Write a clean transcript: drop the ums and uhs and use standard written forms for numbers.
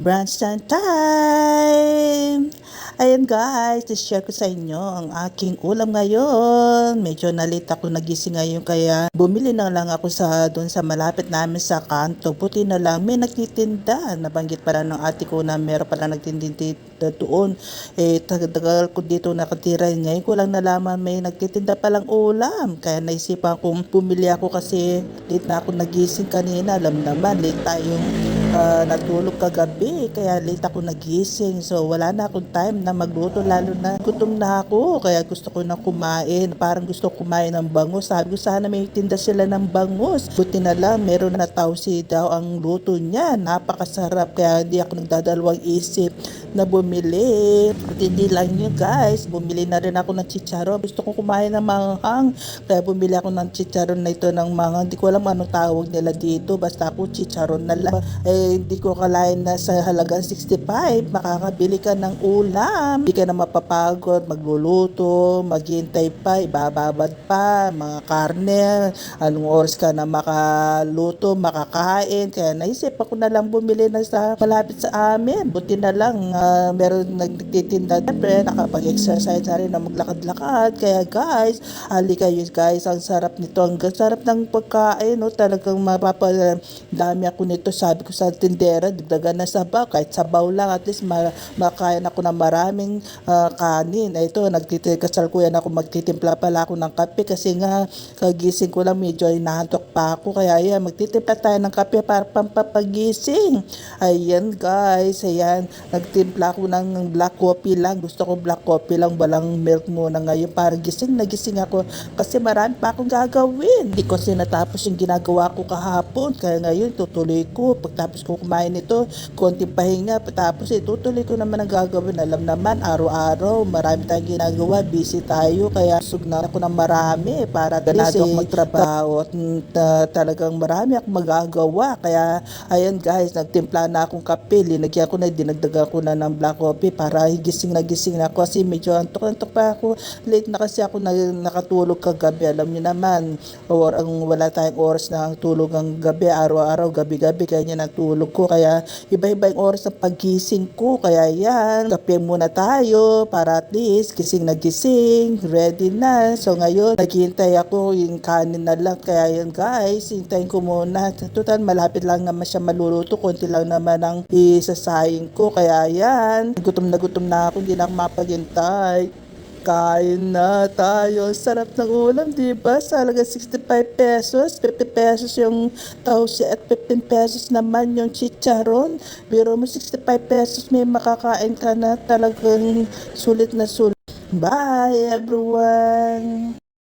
Brunch time! Ayan guys, i-share ko sa inyo ang aking ulam ngayon. Medyo nalita ako nagising ngayon kaya bumili na lang ako doon sa malapit namin sa kanto. Buti na lang may nagtitinda. Nabanggit pala ng ate ko na meron pala nagtitinda doon. Tagal ko dito nakatira. Ngayon ko lang nalaman may nagtitinda palang ulam. Kaya naisipan kong bumili ako kasi late na ako nagising kanina. Alam naman, late tayong natulog kagabi kaya late ako nagising, so wala na akong time na magluto, lalo na gutom na ako kaya gusto ko na kumain, parang gusto ko kumain ng bangus. Sabi ko sana may tinda sila ng bangus, buti na lang meron na tausi daw ang luto niya, napakasarap kaya hindi ako nagdadalawang isip na bumili. At hindi lang yun guys, bumili na rin ako ng chicharon, gusto ko kumain ng manghang kaya bumili ako ng chicharon na ito ng manghang, hindi ko alam anong tawag nila dito, basta ako chicharon na lang. Hindi ko kalain na sa halagang 65 makakabili ka ng ulam, hindi ka na mapapagod magluluto, maghintay pa, ibababad pa mga karne, anong oras ka na makaluto, makakain. Kaya naisip ako na lang bumili na sa malapit sa amin, buti na lang meron nagtitinda, siyempre nakapag-exercise na rin na maglakad-lakad. Kaya guys, halika kayo guys, ang sarap nito, ang sarap ng pagkain, no? Talagang mapapadami ako nito. Sabi ko sa tindera, dagdagan na sabaw, kahit sabaw lang, at least makain ako ng maraming kanin. Ito, nagtitikasal ko yan ako, magtitimpla pala ako ng kape kasi nga kagising ko lang, medyo inahantok pa ako, kaya ayan, magtitimpla tayo ng kape para pampapagising. Ayan guys, ayan, nagtimpla ako ng black coffee lang, gusto ko black coffee lang, walang milk muna ngayon para gising na gising ako kasi marami pa akong gagawin. Hindi ko sinatapos yung ginagawa ko kahapon, kaya ngayon tutuloy ko. Pagtapos ko kumain ito, konting pahinga, tapos itutuloy ko naman ang gagawin. Alam naman, araw-araw marami tayong ginagawa, busy tayo, kaya busog na ako ng marami para ganado ako magtrabaho at talagang marami akong magagawa. Kaya ayan guys, nagtimpla na akong kape, linagyan ko na, dinagdagan ko na ng black coffee para gising na ako kasi medyo antok pa ako. Late na kasi ako nakatulog kagabi, alam niyo naman, wala tayong oras na tulog ang gabi, araw-araw, gabi-gabi, kaya niya natulog ko, kaya iba-iba yung oras ng paggising ko. Kaya yan, kape muna tayo para at least gising na gising, ready na. So ngayon, naghihintay ako, yung kanin na lang, kaya yan guys, hintayin ko muna. Total, malapit lang naman siya maluluto, konti lang naman ang isasayin ko, kaya yan, gutom na ako, hindi na ako mapaghintay. Kain na tayo. Sarap ng ulam, di ba? Sa halaga 65 pesos, 50 pesos yung tausi at 15 pesos naman yung chicharon. Biro mo 65 pesos, may makakain ka na, talagang sulit na sulit. Bye everyone!